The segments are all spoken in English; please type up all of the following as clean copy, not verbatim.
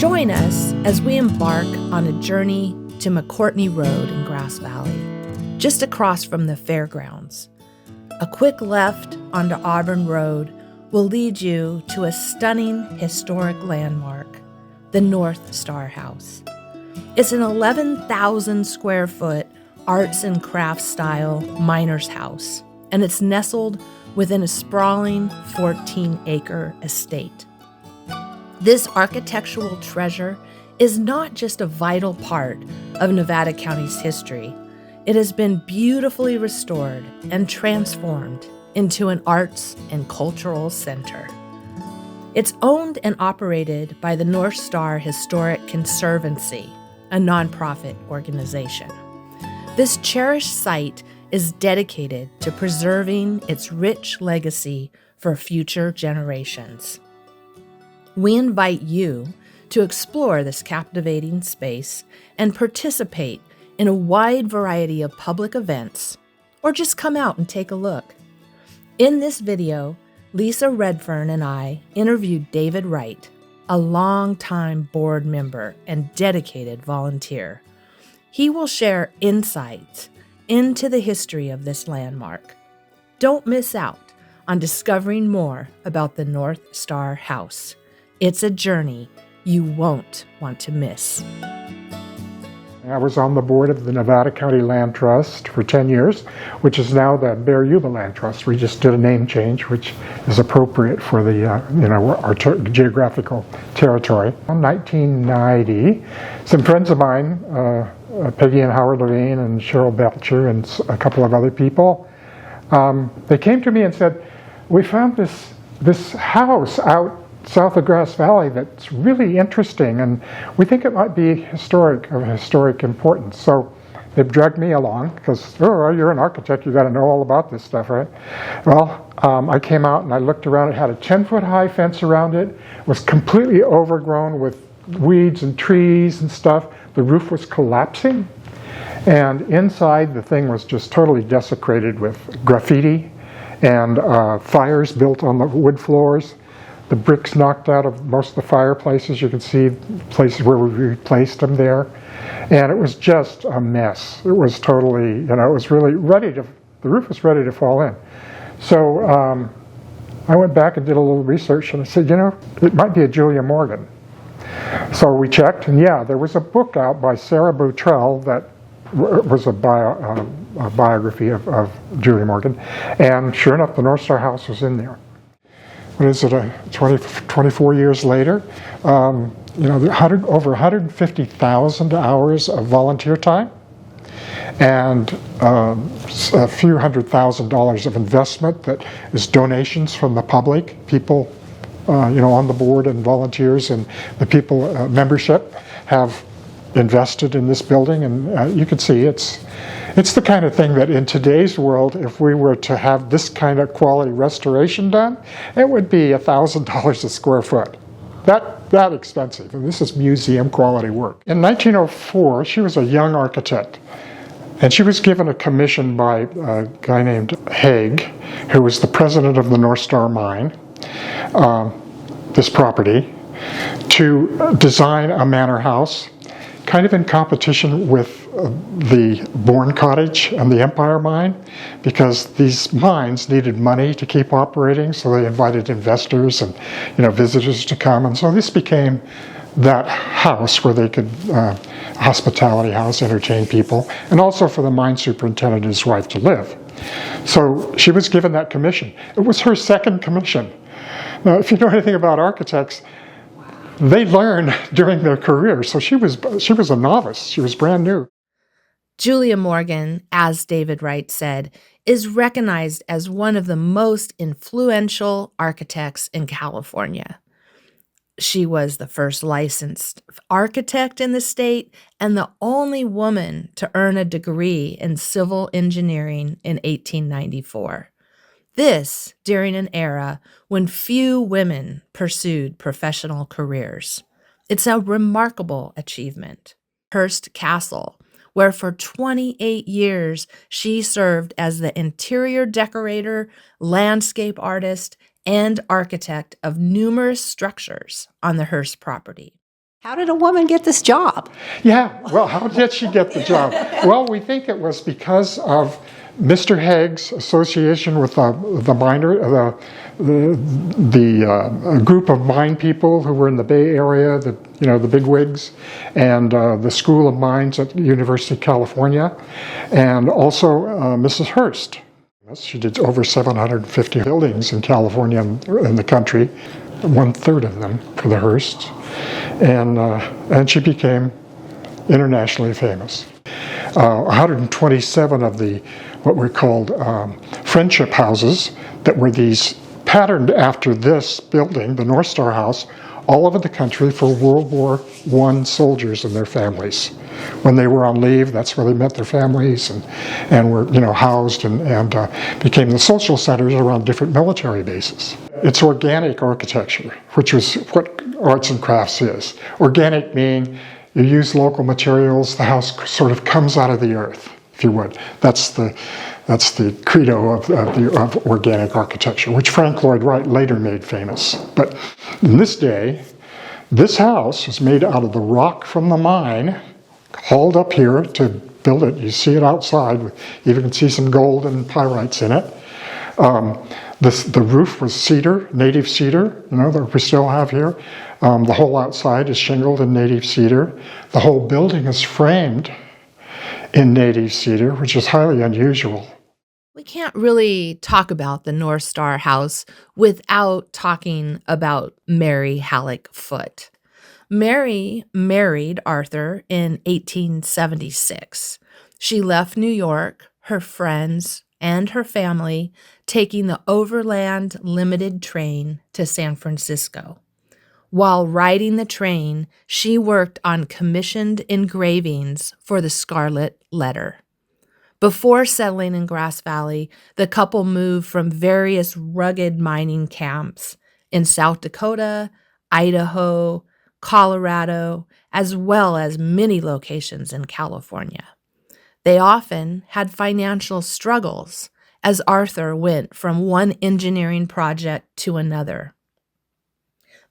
Join us as we embark on a journey to McCourtney Road in Grass Valley, just across from the fairgrounds. A quick left onto Auburn Road will lead you to a stunning historic landmark, the North Star House. It's an 11,000 square foot arts and crafts style miner's house, and it's nestled within a sprawling 14-acre estate. This architectural treasure is not just a vital part of Nevada County's history. It has been beautifully restored and transformed into an arts and cultural center. It's owned and operated by the North Star Historic Conservancy, a nonprofit organization. This cherished site is dedicated to preserving its rich legacy for future generations. We invite you to explore this captivating space and participate in a wide variety of public events, or just come out and take a look. In this video, Lisa Redfern and I interviewed David Wright, a longtime board member and dedicated volunteer. He will share insights into the history of this landmark. Don't miss out on discovering more about the North Star House. It's a journey you won't want to miss. I was on the board of the Nevada County Land Trust for 10 years, which is now the Bear Yuba Land Trust. We just did a name change, which is appropriate for the our geographical territory. In 1990, some friends of mine, Peggy and Howard Levine and Cheryl Belcher and a couple of other people, they came to me and said, "We found this house out south of Grass Valley that's really interesting, and we think it might be of historic importance." So they dragged me along because, oh, you're an architect, you got to know all about this stuff, right? Well, I came out and I looked around. It had a 10-foot high fence around it. It was completely overgrown with weeds and trees and stuff. The roof was collapsing, and inside the thing was just totally desecrated with graffiti and fires built on the wood floors. The bricks knocked out of most of the fireplaces. You can see places where we replaced them there. And it was just a mess. It was totally, it was really the roof was ready to fall in. So I went back and did a little research, and I said, it might be a Julia Morgan. So we checked, and yeah, there was a book out by Sarah Boutrell that was a biography of Julia Morgan. And sure enough, the North Star House was in there. What is it, 24 years later, over 150,000 hours of volunteer time and a few $100,000 of investment that is donations from the public, people on the board and volunteers and the people, membership have invested in this building, and you can see it's the kind of thing that in today's world, if we were to have this kind of quality restoration done, it would be $1,000 a square foot. That expensive, and this is museum quality work. In 1904, she was a young architect, and she was given a commission by a guy named Haig, who was the president of the North Star Mine, this property, to design a manor house, kind of in competition with the Bourne Cottage and the Empire Mine, because these mines needed money to keep operating, so they invited investors and visitors to come, and so this became that house where they could, hospitality house, entertain people, and also for the mine superintendent and his wife to live. So she was given that commission. It was her second commission. Now, if you know anything about architects, they learn during their career. So she was a novice. She was brand new. Julia Morgan, as David Wright said, is recognized as one of the most influential architects in California. She was the first licensed architect in the state and the only woman to earn a degree in civil engineering in 1894. This during an era when few women pursued professional careers. It's a remarkable achievement. Hearst Castle, where for 28 years she served as the interior decorator, landscape artist, and architect of numerous structures on the Hearst property. How did a woman get this job? Yeah, well, how did she get the job? Well, we think it was because of Mr. Haig's association with the miner, the group of mine people who were in the Bay Area, the bigwigs, and the School of Mines at the University of California, and also Mrs. Hearst. She did over 750 buildings in California and in the country, 1/3 of them for the Hearsts, and she became internationally famous. 127 of the what were called friendship houses that were these patterned after this building, the North Star House, all over the country for World War I soldiers and their families. When they were on leave, that's where they met their families and were housed and became the social centers around different military bases. It's organic architecture, which is what arts and crafts is. Organic meaning you use local materials, the house sort of comes out of the earth, if you would. That's the credo of organic architecture, which Frank Lloyd Wright later made famous. But in this day, this house was made out of the rock from the mine, hauled up here to build it. You see it outside. You even can see some gold and pyrites in it. The roof was cedar, native cedar, that we still have here. The whole outside is shingled in native cedar. The whole building is framed in native cedar, which is highly unusual. We can't really talk about the North Star House without talking about Mary Halleck Foote. Mary married Arthur in 1876. She left New York, her friends, and her family, taking the Overland Limited train to San Francisco. While riding the train, she worked on commissioned engravings for the Scarlet Letter. Before settling in Grass Valley, the couple moved from various rugged mining camps in South Dakota, Idaho, Colorado, as well as many locations in California. They often had financial struggles as Arthur went from one engineering project to another.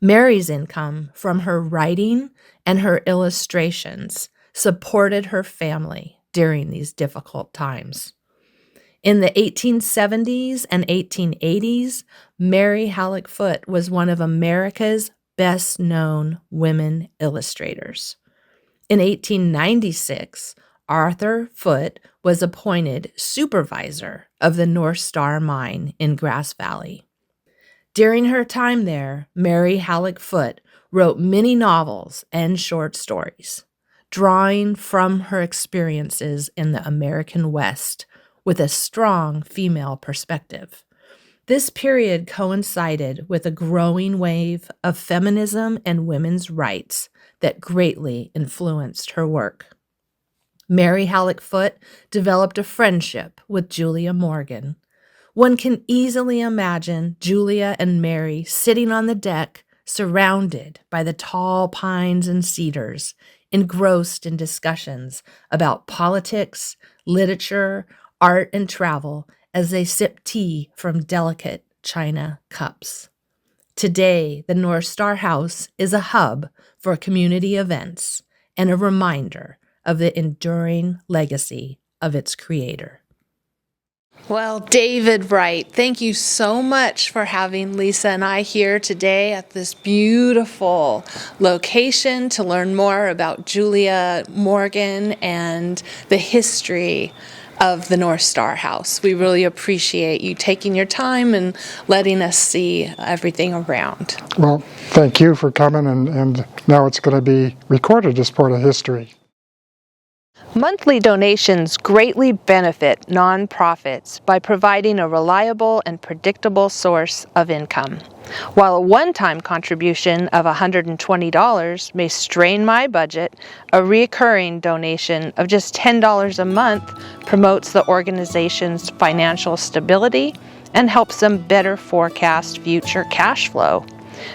Mary's income from her writing and her illustrations supported her family during these difficult times. In the 1870s and 1880s, Mary Halleck Foote was one of America's best-known women illustrators. In 1896, Arthur Foote was appointed supervisor of the North Star Mine in Grass Valley. During her time there, Mary Halleck Foote wrote many novels and short stories, drawing from her experiences in the American West with a strong female perspective. This period coincided with a growing wave of feminism and women's rights that greatly influenced her work. Mary Halleck Foote developed a friendship with Julia Morgan. One can easily imagine Julia and Mary sitting on the deck, surrounded by the tall pines and cedars, engrossed in discussions about politics, literature, art, and travel as they sip tea from delicate china cups. Today, the North Star House is a hub for community events and a reminder of the enduring legacy of its creator. Well, David Wright, thank you so much for having Lisa and I here today at this beautiful location to learn more about Julia Morgan and the history of the North Star House. We really appreciate you taking your time and letting us see everything around. Well, thank you for coming, and now it's going to be recorded as part of history. Monthly donations greatly benefit nonprofits by providing a reliable and predictable source of income. While a one-time contribution of $120 may strain my budget, a recurring donation of just $10 a month promotes the organization's financial stability and helps them better forecast future cash flow.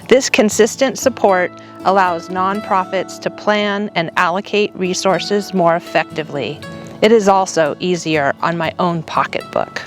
This consistent support allows nonprofits to plan and allocate resources more effectively. It is also easier on my own pocketbook.